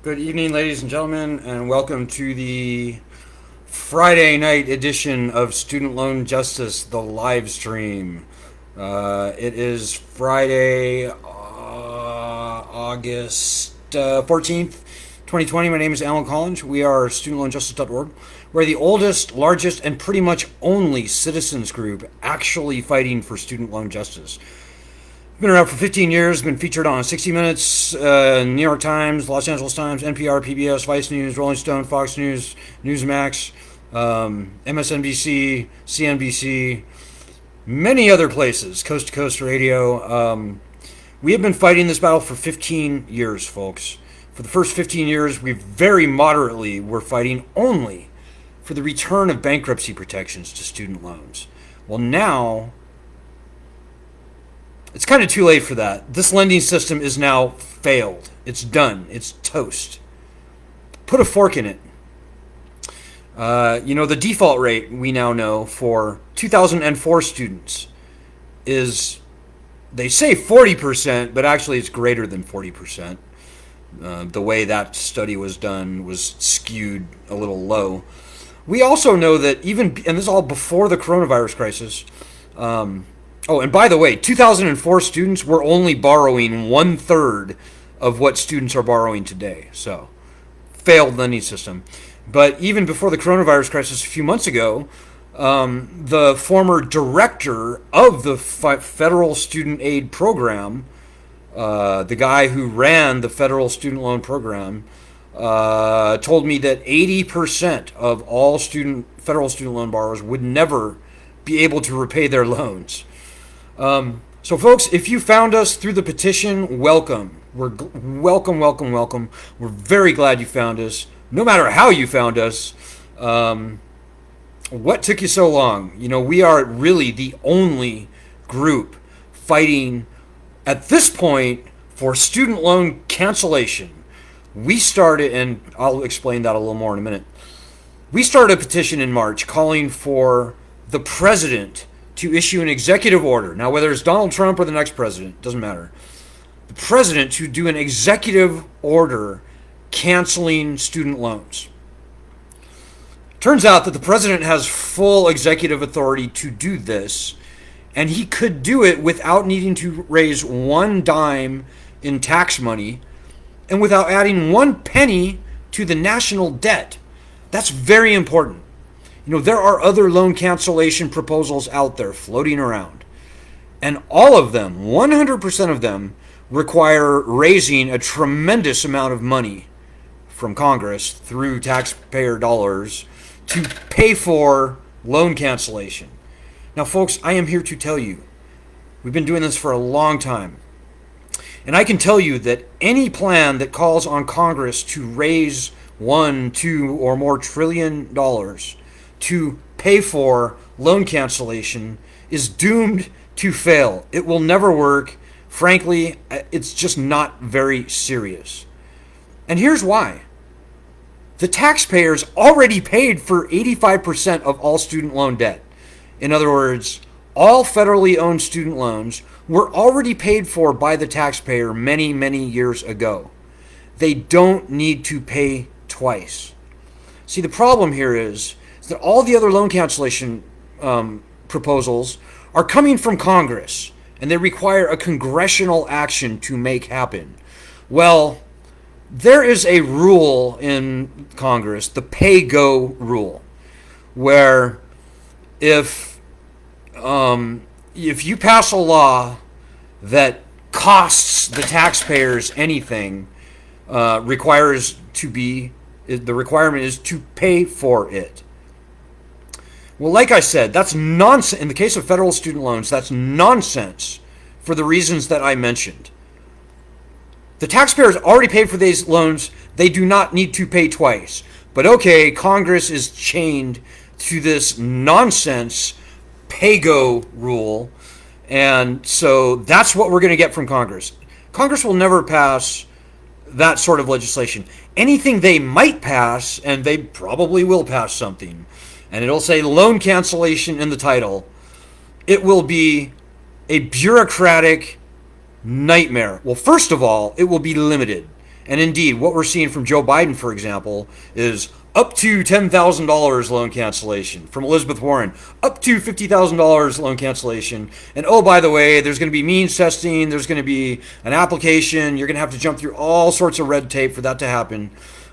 Good evening, ladies and gentlemen, and welcome to the Friday night edition of Student Loan Justice, the live stream. It is Friday, August 14th, 2020. My name is Alan Collins. We are studentloanjustice.org. We're the oldest, largest, and pretty much only citizens group actually fighting for student loan justice. Been around for 15 years, been featured on 60 Minutes, New York Times, Los Angeles Times, NPR, PBS, Vice News, Rolling Stone, Fox News, Newsmax, MSNBC, CNBC, many other places, Coast to Coast Radio. We have been fighting this battle for 15 years, folks. For the first 15 years, we very moderately were fighting only for the return of bankruptcy protections to student loans. Well, now it's kind of too late for that. This lending system is now failed. It's done. It's toast. Put a fork in it. The default rate we now know for 2004 students is, they say 40%, but actually it's greater than 40%. The way that study was done was skewed a little low. We also know that and this is all before the coronavirus crisis, and by the way, 2004 students were only borrowing 1/3 of what students are borrowing today. So, failed lending system. But even before the coronavirus crisis a few months ago, the former director of the federal student aid program, the guy who ran the federal student loan program, told me that 80% of all federal student loan borrowers would never be able to repay their loans. So folks, if you found us through the petition, welcome. Welcome. We're very glad you found us, no matter how you found us. What took you so long? We are really the only group fighting at this point for student loan cancellation. We started, and I'll explain that a little more in a minute. We started a petition in March calling for the president to issue an executive order. Now, whether it's Donald Trump or the next president, doesn't matter. The president to do an executive order canceling student loans. Turns out that the president has full executive authority to do this, and he could do it without needing to raise one dime in tax money and without adding one penny to the national debt. That's very important. There are other loan cancellation proposals out there floating around. And all of them, 100% of them, require raising a tremendous amount of money from Congress through taxpayer dollars to pay for loan cancellation. Now, folks, I am here to tell you, we've been doing this for a long time. And I can tell you that any plan that calls on Congress to raise $1, $2, or more trillion dollars to pay for loan cancellation is doomed to fail. It will never work. Frankly, it's just not very serious. And here's why. The taxpayers already paid for 85% of all student loan debt. In other words, all federally owned student loans were already paid for by the taxpayer many, many years ago. They don't need to pay twice. See, the problem here is that all the other loan cancellation proposals are coming from Congress, and they require a congressional action to make happen. Well, there is a rule in Congress, the pay-go rule, where if you pass a law that costs the taxpayers anything, the requirement is to pay for it. Well, like I said, that's nonsense. In the case of federal student loans, that's nonsense for the reasons that I mentioned. The taxpayers already paid for these loans. They do not need to pay twice. But okay, Congress is chained to this nonsense pay-go rule. And so that's what we're going to get from Congress. Congress will never pass that sort of legislation. Anything they might pass, and they probably will pass something, and it'll say loan cancellation in the title, it will be a bureaucratic nightmare. Well, first of all, it will be limited. And indeed, what we're seeing from Joe Biden, for example, is up to $10,000 loan cancellation. From Elizabeth Warren, up to $50,000 loan cancellation. And oh, by the way, there's going to be means testing. There's going to be an application. You're going to have to jump through all sorts of red tape for that to happen.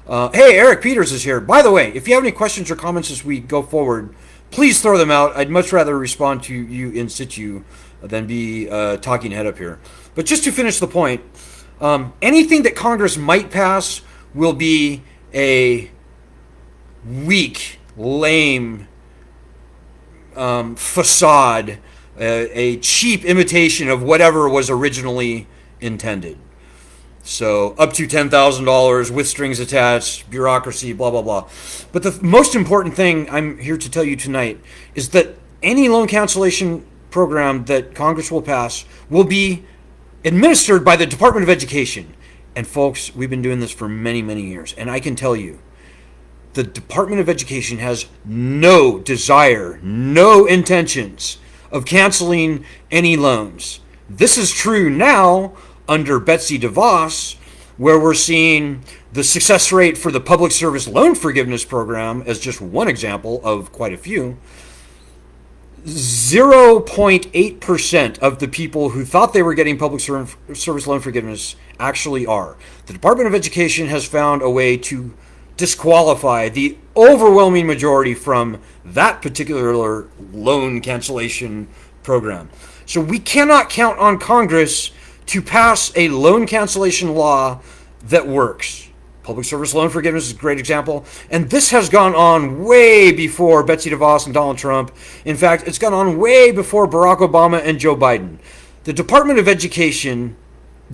Hey, Eric Peters is here. By the way, if you have any questions or comments as we go forward, please throw them out. I'd much rather respond to you in situ than be talking head up here. But just to finish the point, anything that Congress might pass will be a weak, lame facade, a cheap imitation of whatever was originally intended. So up to $10,000 with strings attached, bureaucracy, blah, blah, blah. But the most important thing I'm here to tell you tonight is that any loan cancellation program that Congress will pass will be administered by the Department of Education. And folks, we've been doing this for many, many years. And I can tell you, the Department of Education has no desire, no intentions of canceling any loans. This is true now under Betsy DeVos, where we're seeing the success rate for the Public Service Loan Forgiveness Program as just one example of quite a few. 0.8% of the people who thought they were getting public service loan forgiveness actually are. The Department of Education has found a way to disqualify the overwhelming majority from that particular loan cancellation program. So we cannot count on Congress to pass a loan cancellation law that works. Public service loan forgiveness is a great example. And this has gone on way before Betsy DeVos and Donald Trump. In fact, it's gone on way before Barack Obama and Joe Biden. The Department of Education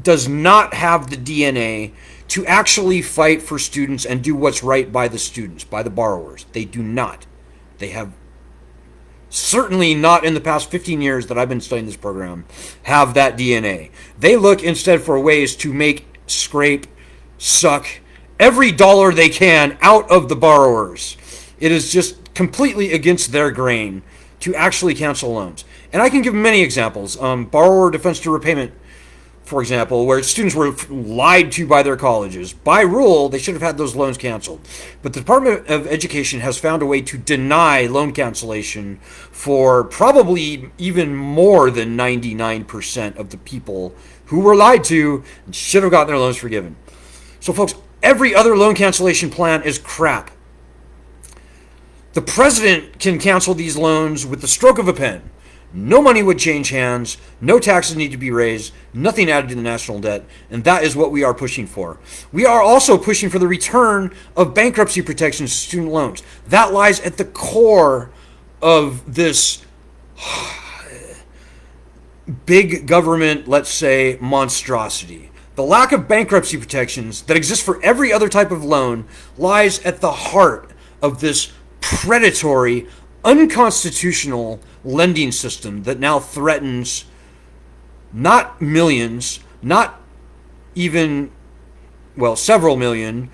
does not have the DNA to actually fight for students and do what's right by the students, by the borrowers. They do not. They have certainly not in the past 15 years that I've been studying this program have that DNA. They look instead for ways to make, scrape, suck every dollar they can out of the borrowers. It is just completely against their grain to actually cancel loans. And I can give many examples. Borrower defense to repayment, for example, where students were lied to by their colleges. By rule, they should have had those loans canceled. But the Department of Education has found a way to deny loan cancellation for probably even more than 99% of the people who were lied to and should have gotten their loans forgiven. So folks, every other loan cancellation plan is crap. The president can cancel these loans with the stroke of a pen. No money would change hands, no taxes need to be raised, nothing added to the national debt, and that is what we are pushing for. We are also pushing for the return of bankruptcy protections to student loans. That lies at the core of this big government, let's say, monstrosity. The lack of bankruptcy protections that exist for every other type of loan lies at the heart of this predatory, unconstitutional lending system that now threatens not millions, not even, well, several million,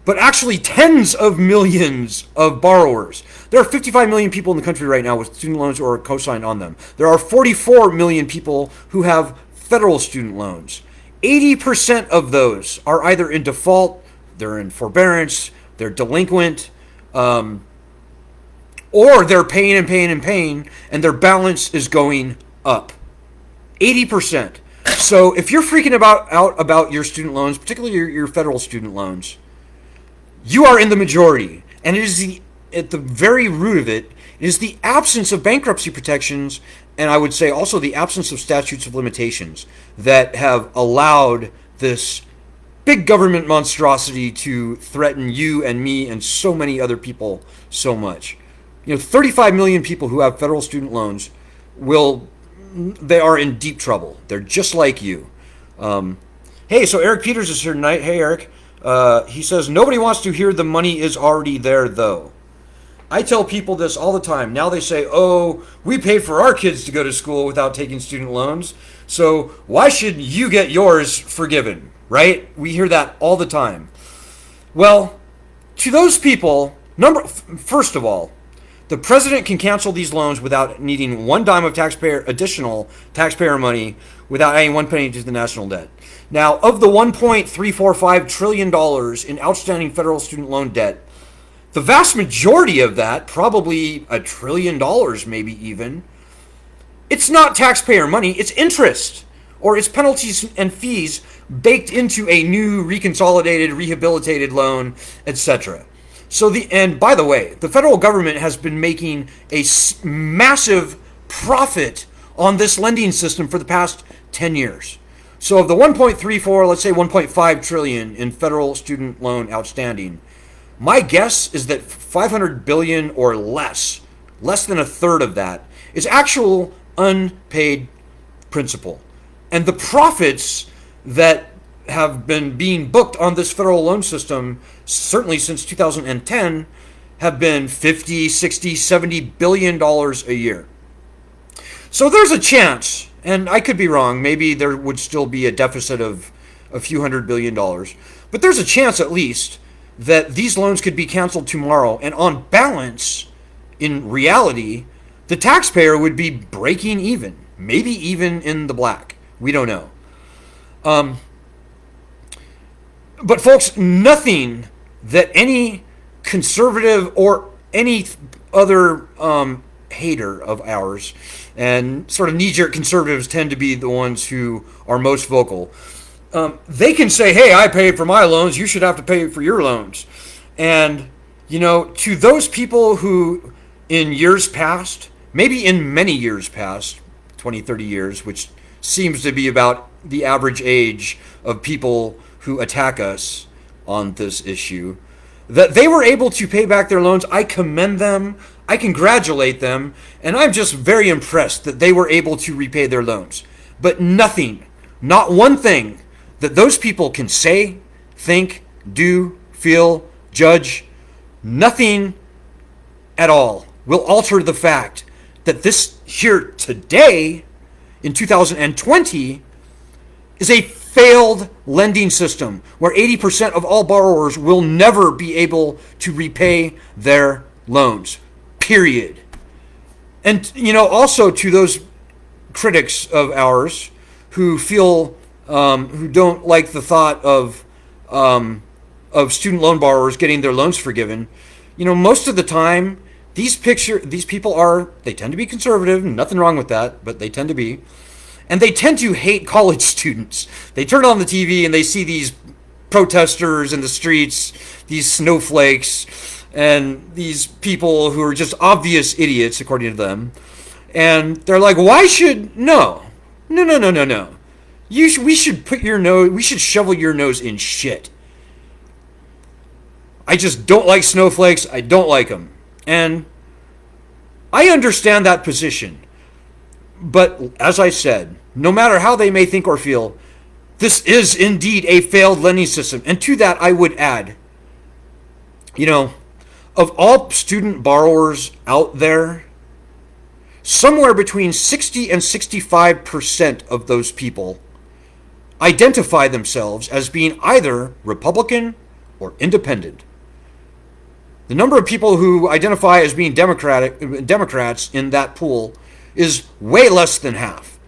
but actually tens of millions of borrowers. There are 55 million people in the country right now with student loans or co-signed on them. There are 44 million people who have federal student loans. 80% of those are either in default, they're in forbearance, they're delinquent, or they're paying and paying and paying, and their balance is going up. 80%. So if you're freaking out about your student loans, particularly your federal student loans, you are in the majority. And it is at the very root of it is the absence of bankruptcy protections, and I would say also the absence of statutes of limitations that have allowed this big government monstrosity to threaten you and me and so many other people so much. 35 million people who have federal student loans they are in deep trouble. They're just like you. Hey, so Eric Peters is here tonight. Hey, Eric. He says, nobody wants to hear the money is already there, though. I tell people this all the time. Now they say, oh, we paid for our kids to go to school without taking student loans, so why should you get yours forgiven, right? We hear that all the time. Well, to those people, first of all, The president can cancel these loans without needing one dime of additional taxpayer money, without adding one penny to the national debt. Now, of the $1.345 trillion in outstanding federal student loan debt, the vast majority of that, probably $1 trillion maybe even, it's not taxpayer money, it's interest, or it's penalties and fees baked into a new reconsolidated, rehabilitated loan, etc. And by the way, the federal government has been making a massive profit on this lending system for the past 10 years. So of the 1.34, let's say 1.5 trillion in federal student loan outstanding, my guess is that 500 billion or less than a third of that, is actual unpaid principal. And the profits that have been being booked on this federal loan system, certainly since 2010, have been 50, 60, 70 billion dollars a year. So there's a chance, and I could be wrong, maybe there would still be a deficit of a few $100 billion, but there's a chance at least that these loans could be canceled tomorrow, and on balance, in reality, the taxpayer would be breaking even, maybe even in the black. We don't know. But folks, nothing that any conservative or any other hater of ours, and sort of knee-jerk conservatives tend to be the ones who are most vocal, they can say, hey, I paid for my loans, you should have to pay for your loans. And, to those people who in years past, maybe in many years past, 20, 30 years, which seems to be about the average age of people who attack us on this issue, that they were able to pay back their loans. I commend them, I congratulate them, and I'm just very impressed that they were able to repay their loans. But nothing, not one thing that those people can say, think, do, feel, judge, nothing at all will alter the fact that this here today, in 2020, is a failed lending system where 80% of all borrowers will never be able to repay their loans, period. And, also to those critics of ours who feel, who don't like the thought of student loan borrowers getting their loans forgiven, most of the time, these people they tend to be conservative, nothing wrong with that, but they tend to be. And they tend to hate college students. They turn on the TV and they see these protesters in the streets, these snowflakes, and these people who are just obvious idiots, according to them. And they're like, we should shovel your nose in shit. I just don't like snowflakes. I don't like them. And I understand that position. But as I said, no matter how they may think or feel, this is indeed a failed lending system. And to that, I would add, of all student borrowers out there, somewhere between 60 and 65% of those people identify themselves as being either Republican or independent. The number of people who identify as being Democrats in that pool is way less than half.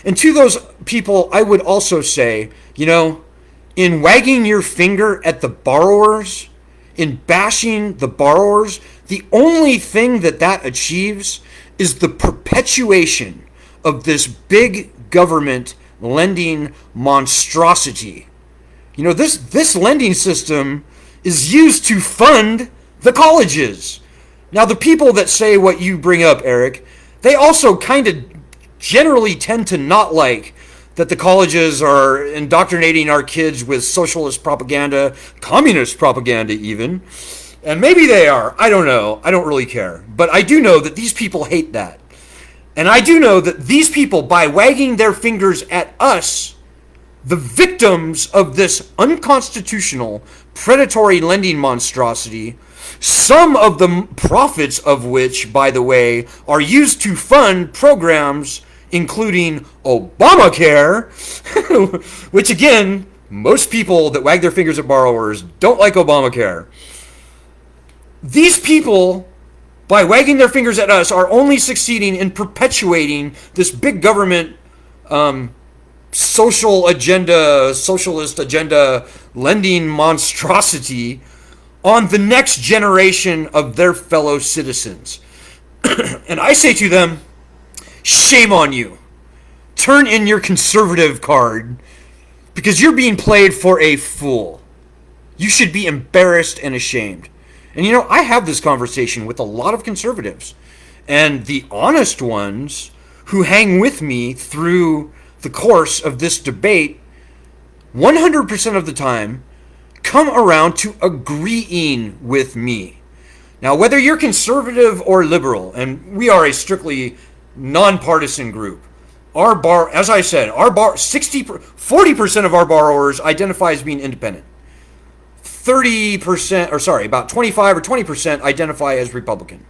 And to those people, I would also say, in wagging your finger at the borrowers, in bashing the borrowers, the only thing that achieves is the perpetuation of this big government lending monstrosity. This lending system is used to fund the colleges. Now, the people that say what you bring up, Eric, they also kind of generally tend to not like that the colleges are indoctrinating our kids with socialist propaganda, communist propaganda even. And maybe they are. I don't know. I don't really care. But I do know that these people hate that. And I do know that these people, by wagging their fingers at us, the victims of this unconstitutional, predatory lending monstrosity, some of the profits of which, by the way, are used to fund programs including Obamacare, which again, most people that wag their fingers at borrowers don't like Obamacare. These people by wagging their fingers at us, are only succeeding in perpetuating this big government socialist agenda lending monstrosity on the next generation of their fellow citizens. And I say to them, shame on you. Turn in your conservative card, because you're being played for a fool. You should be embarrassed and ashamed. And I have this conversation with a lot of conservatives. And the honest ones who hang with me through the course of this debate, 100% of the time, come around to agreeing with me. Now, whether you're conservative or liberal, and we are a strictly nonpartisan group, as I said, 40% of our borrowers identify as being independent. 25 or 20% identify as Republican.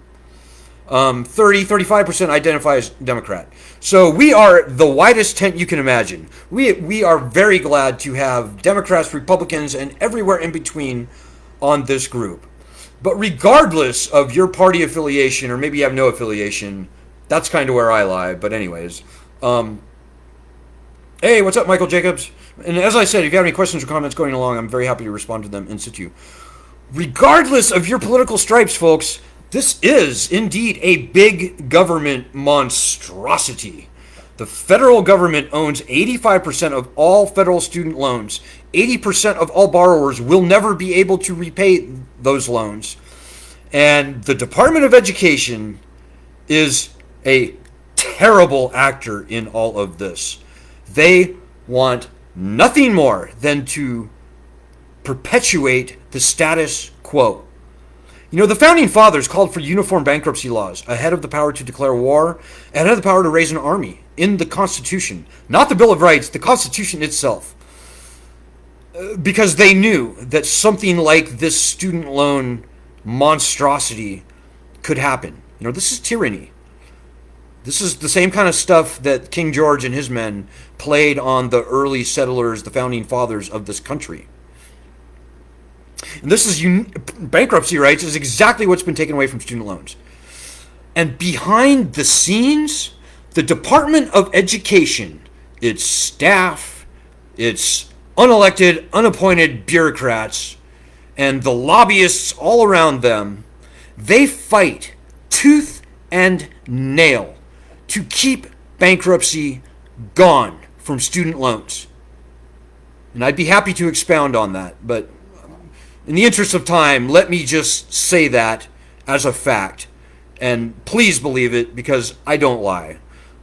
35% identify as Democrat. So we are the widest tent you can imagine. We are very glad to have Democrats, Republicans, and everywhere in between on this group. But regardless of your party affiliation, or maybe you have no affiliation, that's kind of where I lie. But anyways, hey, what's up, Michael Jacobs? And as I said, if you have any questions or comments going along, I'm very happy to respond to them in situ. Regardless of your political stripes, folks, this is indeed a big government monstrosity. The federal government owns 85% of all federal student loans. 80% of all borrowers will never be able to repay those loans. And the Department of Education is a terrible actor in all of this. They want nothing more than to perpetuate the status quo. The Founding Fathers called for uniform bankruptcy laws ahead of the power to declare war, ahead of the power to raise an army in the Constitution. Not the Bill of Rights, the Constitution itself. Because they knew that something like this student loan monstrosity could happen. This is tyranny. This is the same kind of stuff that King George and his men played on the early settlers, the Founding Fathers of this country. And this is bankruptcy rights is exactly what's been taken away from student loans. And behind the scenes, the Department of Education, its staff, its unelected, unappointed bureaucrats, and the lobbyists all around them, they fight tooth and nail to keep bankruptcy gone from student loans. And I'd be happy to expound on that, but in the interest of time, let me just say that as a fact. And please believe it, because I don't lie.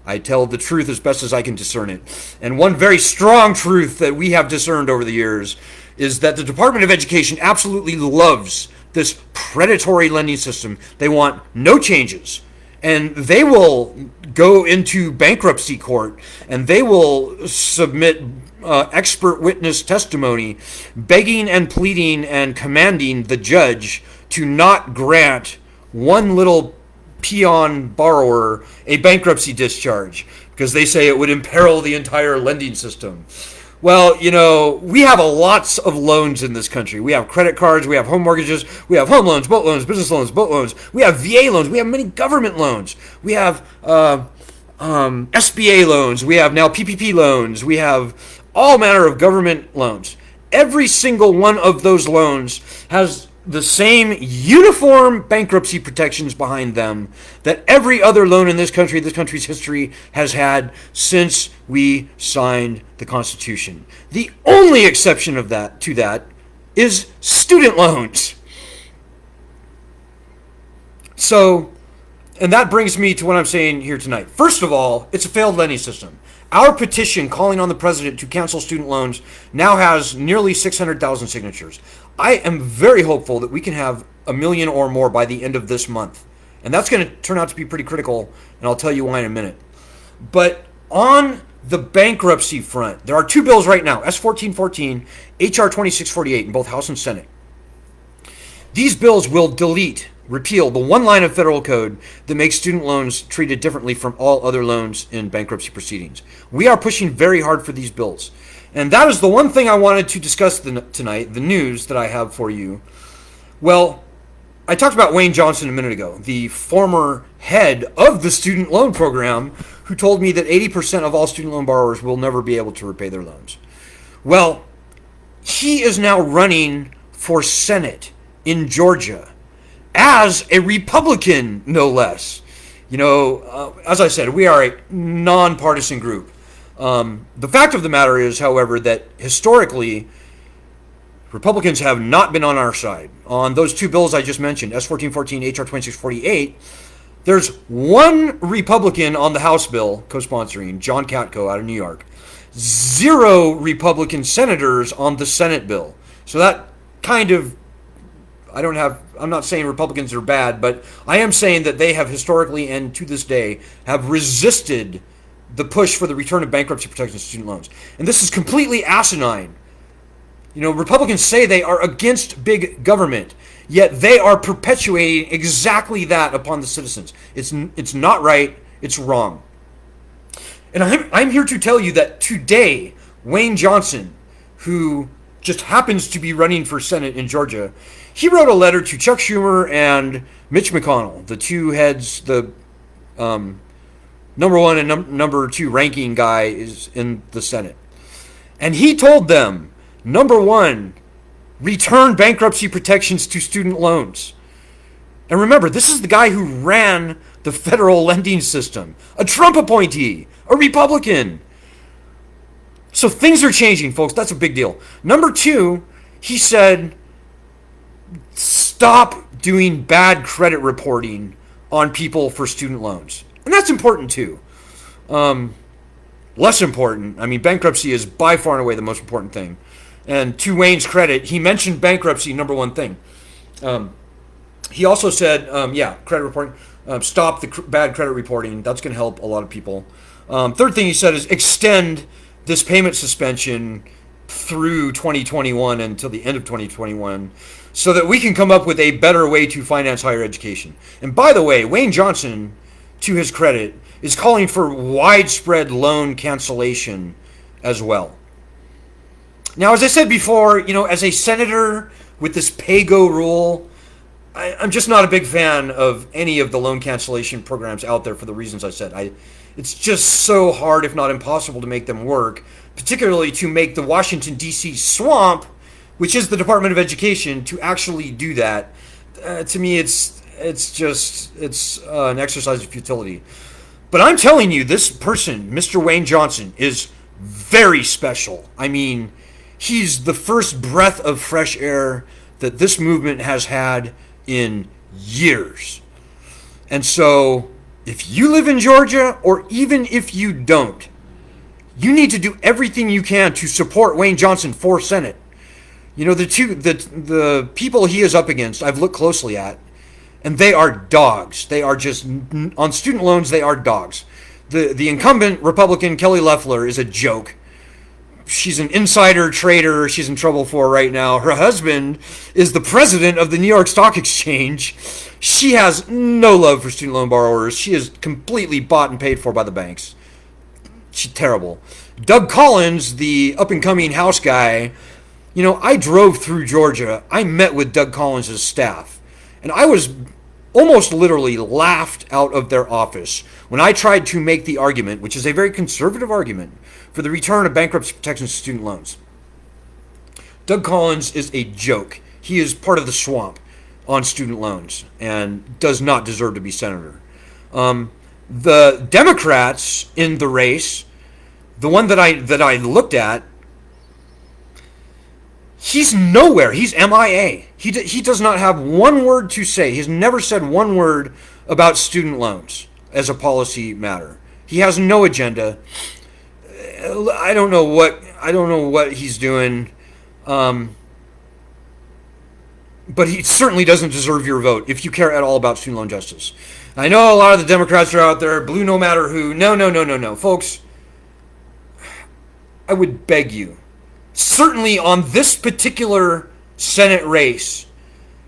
I tell the truth as best as I can discern it. And one very strong truth that we have discerned over the years is that the Department of Education absolutely loves this predatory lending system. They want no changes. And they will go into bankruptcy court and they will submit expert witness testimony begging and pleading and commanding the judge to not grant one little peon borrower a bankruptcy discharge because they say it would imperil the entire lending system. Well, we have lots of loans in this country. We have credit cards, we have home mortgages, we have home loans, boat loans, business loans, boat loans. We have VA loans, we have many government loans. We have SBA loans, we have now PPP loans, we have all manner of government loans. Every single one of those loans has the same uniform bankruptcy protections behind them that every other loan in this country's history has had since we signed the Constitution. The only exception to that is student loans. So, and that brings me to what I'm saying here tonight. First of all, it's a failed lending system. Our petition calling on the president to cancel student loans now has nearly 600,000 signatures. I am very hopeful that we can have 1 million or more by the end of this month. And that's going to turn out to be pretty critical, and I'll tell you why in a minute. But on the bankruptcy front, there are two bills right now, S-1414, H.R. 2648 in both House and Senate. These bills will repeal the one line of federal code that makes student loans treated differently from all other loans in bankruptcy proceedings. We are pushing very hard for these bills. And that is the one thing I wanted to discuss tonight, the news that I have for you. Well, I talked about Wayne Johnson a minute ago, the former head of the student loan program, who told me that 80% of all student loan borrowers will never be able to repay their loans. Well, he is now running for Senate in Georgia as a Republican, no less. As I said, we are a nonpartisan group. The fact of the matter is, however, that historically, Republicans have not been on our side. On those two bills I just mentioned, S1414, HR 2648, there's one Republican on the House bill co-sponsoring, John Katko out of New York. 0 Republican senators on the Senate bill. So that kind of, I'm not saying Republicans are bad, but I am saying that they have historically and to this day have resisted the push for the return of bankruptcy protection to student loans. And this is completely asinine. Republicans say they are against big government, yet they are perpetuating exactly that upon the citizens. It's not right. It's wrong. And I'm here to tell you that today, Wayne Johnson, who just happens to be running for Senate in Georgia, he wrote a letter to Chuck Schumer and Mitch McConnell, the two heads, the number one and number two ranking guy is in the Senate. And he told them, number one, return bankruptcy protections to student loans. And remember, this is the guy who ran the federal lending system, a Trump appointee, a Republican. So things are changing, folks. That's a big deal. Number two, he said, stop doing bad credit reporting on people for student loans. And that's important too. Less important, bankruptcy is by far and away the most important thing. And to Wayne's credit, he mentioned bankruptcy, number one thing. He also said, credit reporting, stop the bad credit reporting. That's going to help a lot of people. Third thing he said is extend this payment suspension through 2021 until the end of 2021 so that we can come up with a better way to finance higher education. And by the way, Wayne Johnson, to his credit, is calling for widespread loan cancellation as well. Now, as I said before, as a senator with this pay-go rule, I'm just not a big fan of any of the loan cancellation programs out there for the reasons I said. It's just so hard, if not impossible, to make them work, particularly to make the Washington, D.C. swamp, which is the Department of Education, to actually do that. To me, it's an exercise of futility. But I'm telling you, this person, Mr. Wayne Johnson, is very special. He's the first breath of fresh air that this movement has had in years. And so, if you live in Georgia, or even if you don't, you need to do everything you can to support Wayne Johnson for Senate. The people he is up against, I've looked closely at, and they are dogs. They are just, on student loans, they are dogs. The incumbent Republican, Kelly Loeffler, is a joke. She's an insider trader. She's in trouble for right now. Her husband is the president of the New York Stock Exchange. She has no love for student loan borrowers. She is completely bought and paid for by the banks. She's terrible. Doug Collins, the up-and-coming House guy, I drove through Georgia. I met with Doug Collins' staff, and I was almost literally laughed out of their office when I tried to make the argument, which is a very conservative argument, for the return of bankruptcy protection to student loans. Doug Collins is a joke. He is part of the swamp on student loans and does not deserve to be senator. The Democrats in the race, the one that I looked at, he's nowhere. He's MIA. He does not have one word to say. He's never said one word about student loans as a policy matter. He has no agenda. I don't know what he's doing, but he certainly doesn't deserve your vote if you care at all about student loan justice. I know a lot of the Democrats are out there, blue no matter who. No, folks. I would beg you, certainly on this particular Senate race,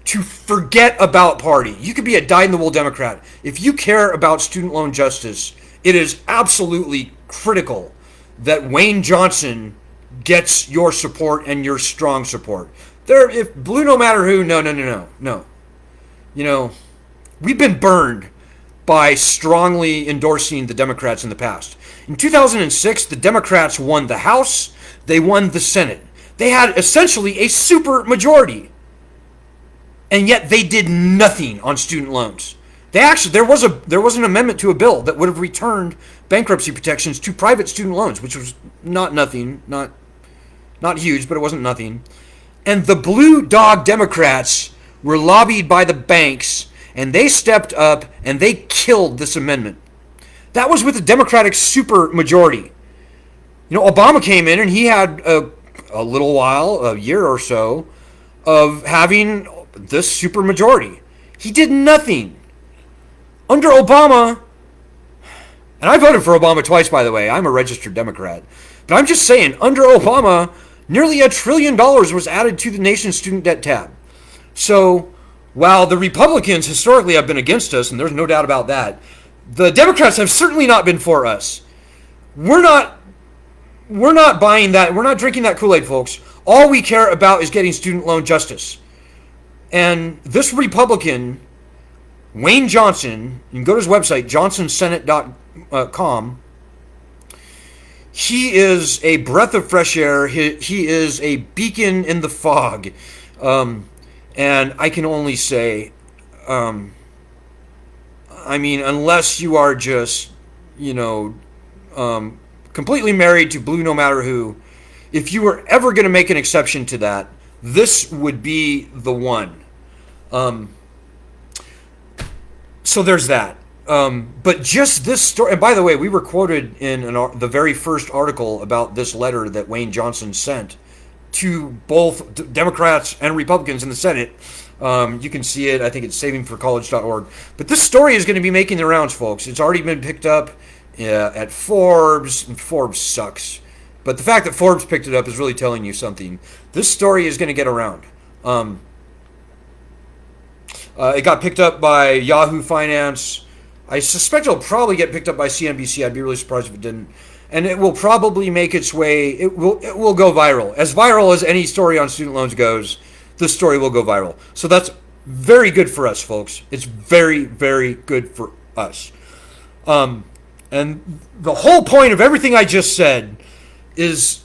to forget about party. You could be a dyed-in-the-wool Democrat. If you care about student loan justice, it is absolutely critical that Wayne Johnson gets your support and your strong support. If blue no matter who, no. You know, we've been burned by strongly endorsing the Democrats in the past. In 2006, the Democrats won the House, they won the Senate. They had essentially a super majority. And yet they did nothing on student loans. There was an amendment to a bill that would have returned bankruptcy protections to private student loans, which was not huge, but it wasn't nothing. And the blue dog Democrats were lobbied by the banks, and they stepped up and they killed this amendment. That was with a Democratic super majority. You know, Obama came in and he had a little while, a year or so, of having this super majority. He did nothing. Under Obama, and I voted for Obama twice, by the way. I'm a registered Democrat. But I'm just saying, under Obama, nearly $1 trillion was added to the nation's student debt tab. So, while the Republicans historically have been against us, and there's no doubt about that, the Democrats have certainly not been for us. We're not buying that. We're not drinking that Kool-Aid, folks. All we care about is getting student loan justice. And this Republican, Wayne Johnson, you can go to his website, johnsonsenate.com. He is a breath of fresh air. He is a beacon in the fog. And I can only say, unless you are just, completely married to blue no matter who, if you were ever going to make an exception to that, this would be the one. So there's that. But just this story, and by the way, we were quoted in the very first article about this letter that Wayne Johnson sent to both Democrats and Republicans in the Senate. You can see it. I think it's savingforcollege.org. But this story is going to be making the rounds, folks. It's already been picked up at Forbes, and Forbes sucks. But the fact that Forbes picked it up is really telling you something. This story is going to get around. It got picked up by Yahoo Finance. I suspect it'll probably get picked up by CNBC. I'd be really surprised if it didn't. And it will probably make its way. It will go viral. As viral as any story on student loans goes, this story will go viral. So that's very good for us, folks. It's very, very good for us. And the whole point of everything I just said is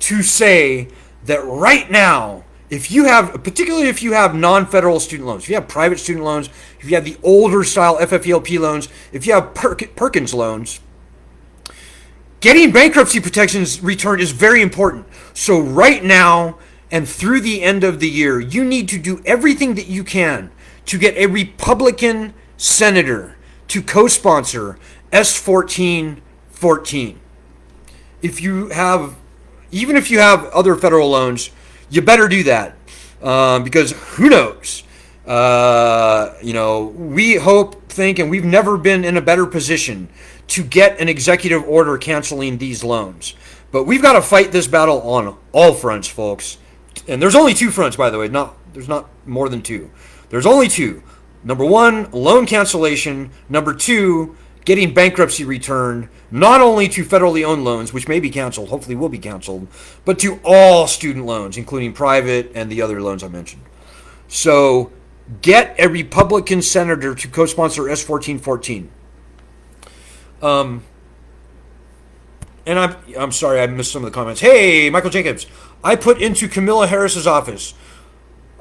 to say that right now, particularly if you have non-federal student loans, if you have private student loans, if you have the older style FFELP loans, if you have Perkins loans, getting bankruptcy protections returned is very important. So right now and through the end of the year, you need to do everything that you can to get a Republican senator to co-sponsor S1414. Even if you have other federal loans, you better do that, because who knows? We think, and we've never been in a better position to get an executive order canceling these loans. But we've got to fight this battle on all fronts, folks. And there's only two fronts, by the way. There's not more than two. There's only two. Number one, loan cancellation. Number two, getting bankruptcy returned, not only to federally owned loans, which may be canceled, hopefully will be canceled, but to all student loans, including private and the other loans I mentioned. So get a Republican senator to co-sponsor S1414. And I'm sorry, I missed some of the comments. Hey, Michael Jacobs, I put into Camilla Harris's office.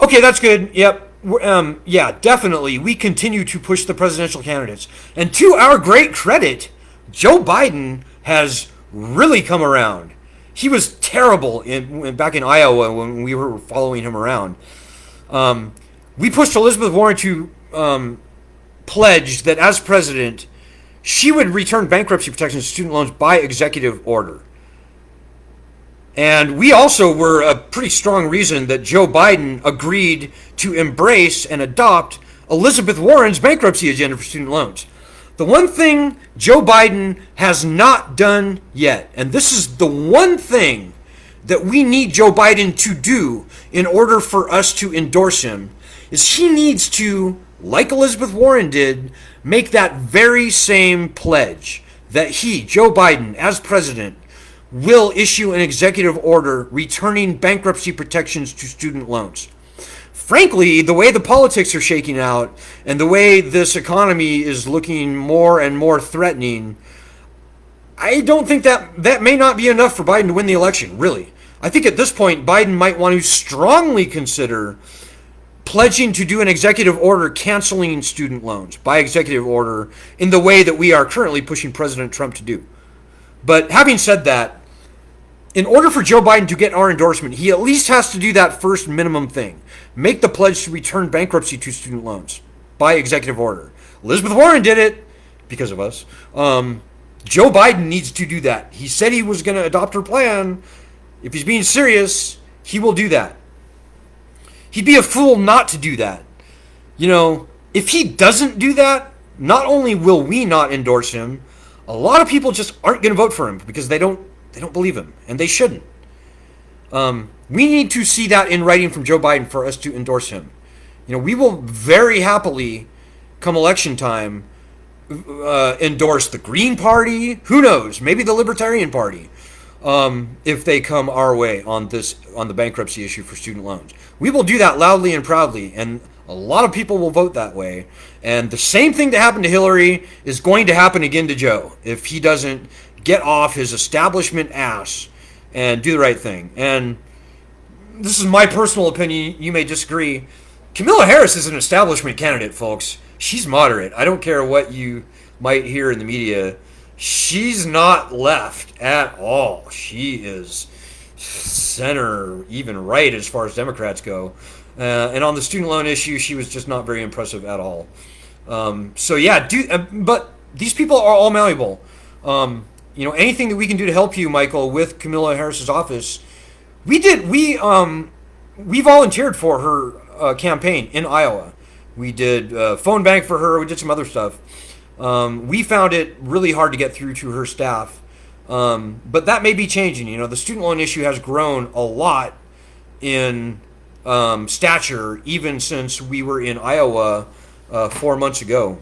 Okay, that's good. Yep. Yeah, definitely. We continue to push the presidential candidates. And to our great credit, Joe Biden has really come around. He was terrible back in Iowa when we were following him around. We pushed Elizabeth Warren to pledge that as president, she would return bankruptcy protections to student loans by executive order. And we also were a pretty strong reason that Joe Biden agreed to embrace and adopt Elizabeth Warren's bankruptcy agenda for student loans. The one thing Joe Biden has not done yet, and this is the one thing that we need Joe Biden to do in order for us to endorse him, is he needs to, like Elizabeth Warren did, make that very same pledge that he, Joe Biden, as president, will issue an executive order returning bankruptcy protections to student loans. frankly, the way the politics are shaking out and the way this economy is looking more and more threatening, I don't think that may not be enough for Biden to win the election, really. I think at this point, Biden might want to strongly consider pledging to do an executive order canceling student loans by executive order in the way that we are currently pushing President Trump to do. But having said that, in order for Joe Biden to get our endorsement, he at least has to do that first minimum thing. Make the pledge to return bankruptcy to student loans by executive order. Elizabeth Warren did it because of us. Joe Biden needs to do that. He said he was going to adopt her plan. If he's being serious, he will do that. He'd be a fool not to do that. You know, if he doesn't do that, not only will we not endorse him, a lot of people just aren't going to vote for him because they don't believe him, and they shouldn't. We need to see that in writing from Joe Biden for us to endorse him. You know, we will very happily, come election time, endorse the Green Party. Who knows? Maybe the Libertarian Party, if they come our way on the bankruptcy issue for student loans. We will do that loudly and proudly, and a lot of people will vote that way. And the same thing that happened to Hillary is going to happen again to Joe if he doesn't get off his establishment ass and do the right thing. And this is my personal opinion. You may disagree. Kamala Harris is an establishment candidate, folks. She's moderate. I don't care what you might hear in the media. She's not left at all. She is center, even right as far as Democrats go. And on the student loan issue, she was just not very impressive at all. But these people are all malleable. Anything that we can do to help you, Michael, with Kamala Harris's office, we volunteered for her campaign in Iowa. We did phone bank for her. We did some other stuff. We found it really hard to get through to her staff. But that may be changing. You know, the student loan issue has grown a lot in stature even since we were in Iowa 4 months ago.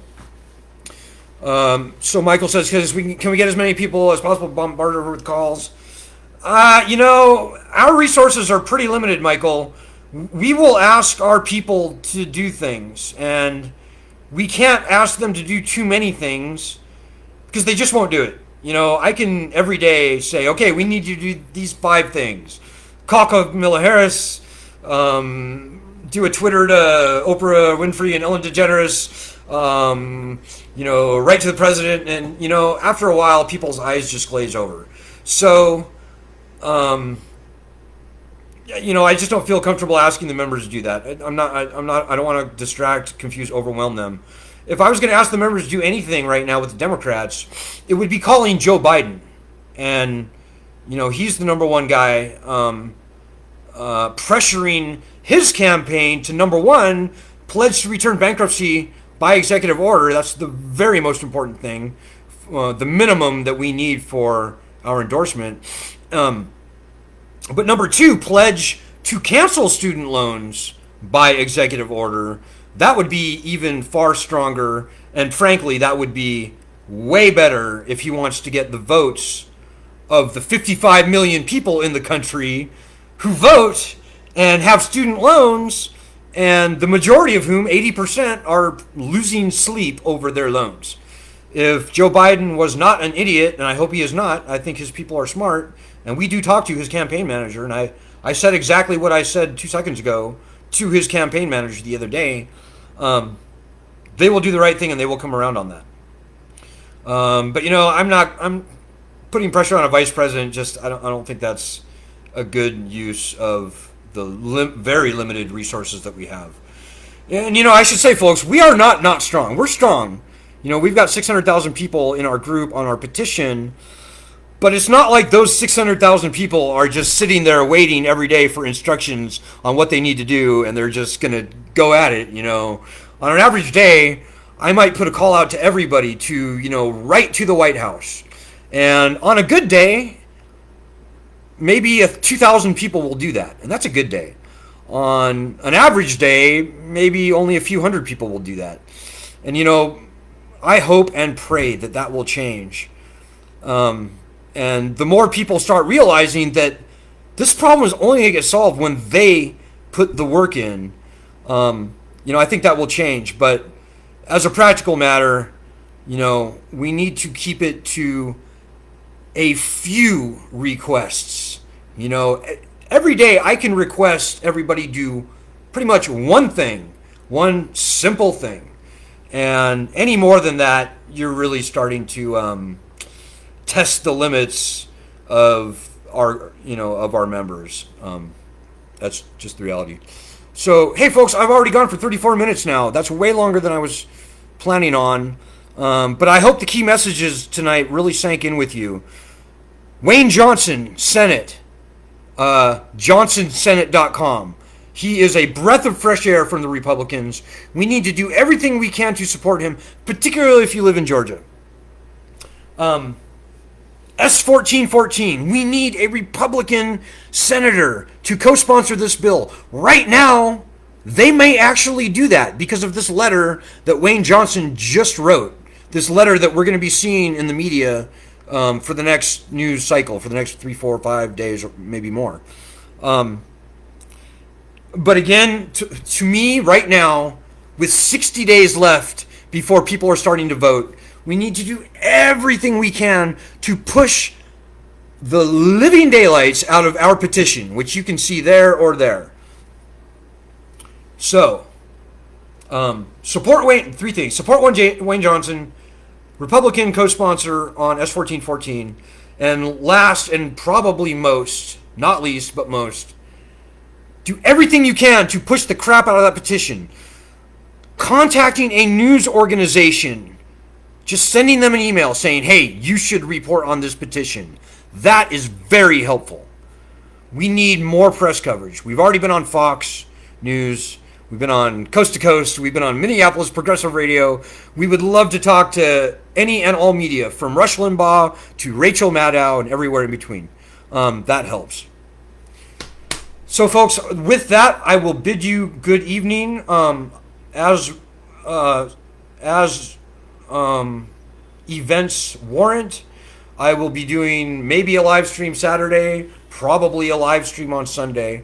So Michael says, can we get as many people as possible bombard her with calls? Our resources are pretty limited, Michael. We will ask our people to do things, and we can't ask them to do too many things because they just won't do it. You know, I can every day say, okay, we need you to do these 5 things. Call Kamala Harris, do a Twitter to Oprah Winfrey and Ellen DeGeneres, write to the president. And, after a while, people's eyes just glaze over. So, I just don't feel comfortable asking the members to do that. I don't want to distract, confuse, overwhelm them. If I was going to ask the members to do anything right now with the Democrats, it would be calling Joe Biden. And, he's the number one guy, pressuring his campaign to, number one, pledge to return bankruptcy by executive order. That's the very most important thing, the minimum that we need for our endorsement. But number 2, pledge to cancel student loans by executive order. That would be even far stronger, and frankly, that would be way better if he wants to get the votes of the 55 million people in the country who vote and have student loans, and the majority of whom, 80%, are losing sleep over their loans. If Joe Biden was not an idiot, and I hope he is not, I think his people are smart, and we do talk to his campaign manager, and I said exactly what I said 2 seconds ago to his campaign manager the other day. They will do the right thing, and they will come around on that. But I'm putting pressure on a vice president. I don't think that's a good use of the very limited resources that we have. And I should say, folks, we are not strong. We're strong. We've got 600,000 people in our group on our petition, but it's not like those 600,000 people are just sitting there waiting every day for instructions on what they need to do, and they're just going to go at it. On an average day, I might put a call out to everybody to, write to the White House. And on a good day, maybe 2,000 people will do that, and that's a good day. On an average day, maybe only a few hundred people will do that. And, I hope and pray that will change. And the more people start realizing that this problem is only going to get solved when they put the work in, I think that will change. But as a practical matter, we need to keep it to a few requests. Every day I can request everybody do pretty much one thing, one simple thing. And any more than that, you're really starting to test the limits of our members. That's just the reality. So, hey folks, I've already gone for 34 minutes now. That's way longer than I was planning on. But I hope the key messages tonight really sank in with you. Wayne Johnson, Senate. JohnsonSenate.com. He is a breath of fresh air from the Republicans. We need to do everything we can to support him, particularly if you live in Georgia. S1414. We need a Republican senator to co-sponsor this bill. Right now, they may actually do that because of this letter that Wayne Johnson just wrote. This letter that we're going to be seeing in the media for the next news cycle, for the next 3, 4, 5 days, or maybe more. But again, to me, right now, with 60 days left before people are starting to vote, we need to do everything we can to push the living daylights out of our petition, which you can see there or there. So, support Wayne. 3 things. Support Wayne Johnson, Republican co-sponsor on S1414. And last and probably most, not least, but most, do everything you can to push the crap out of that petition. Contacting a news organization, just sending them an email saying, hey, you should report on this petition. That is very helpful. We need more press coverage. We've already been on Fox News. We've been on Coast to Coast. We've been on Minneapolis Progressive Radio. We would love to talk to any and all media, from Rush Limbaugh to Rachel Maddow and everywhere in between. That helps. So, folks, with that, I will bid you good evening. As events warrant, I will be doing maybe a live stream Saturday, probably a live stream on Sunday,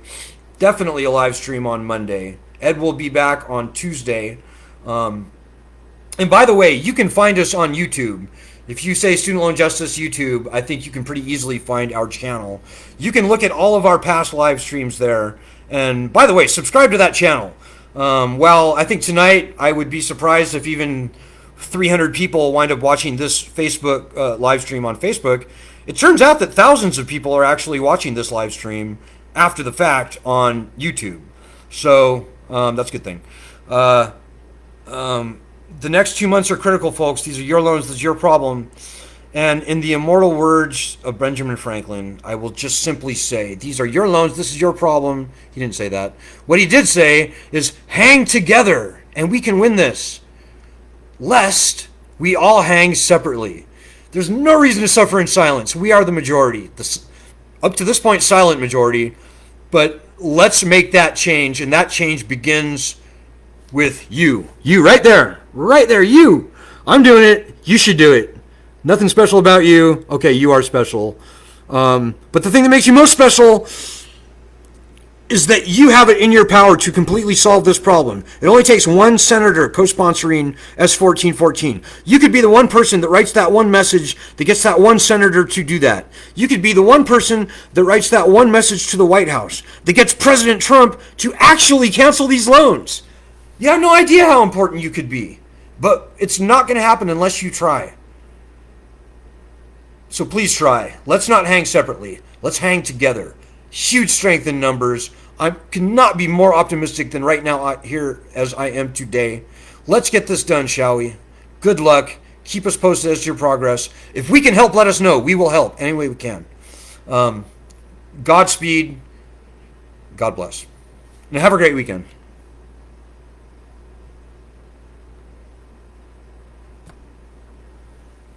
definitely a live stream on Monday. Ed will be back on Tuesday. And by the way, you can find us on YouTube. If you say Student Loan Justice YouTube, I think you can pretty easily find our channel. You can look at all of our past live streams there. And by the way, subscribe to that channel. Well, I think tonight I would be surprised if even 300 people wind up watching this Facebook live stream on Facebook. It turns out that thousands of people are actually watching this live stream after the fact on YouTube. So that's a good thing. The next 2 months are critical, folks. These are your loans. This is your problem. And in the immortal words of Benjamin Franklin, I will just simply say, these are your loans. This is your problem. He didn't say that. What he did say is, hang together and we can win this, lest we all hang separately. There's no reason to suffer in silence. We are the majority. Up to this point, silent majority. But let's make that change, and that change begins with you. You, right there. Right there, you. I'm doing it. You should do it. Nothing special about you. Okay, you are special. But the thing that makes you most special is that you have it in your power to completely solve this problem. It only takes one senator co-sponsoring S1414. You could be the one person that writes that one message that gets that one senator to do that. You could be the one person that writes that one message to the White House that gets President Trump to actually cancel these loans. You have no idea how important you could be. But it's not going to happen unless you try. So please try. Let's not hang separately. Let's hang together. Huge strength in numbers. I cannot be more optimistic than right now here as I am today. Let's get this done, shall we? Good luck. Keep us posted as to your progress. If we can help, let us know. We will help any way we can. Godspeed. God bless. And have a great weekend.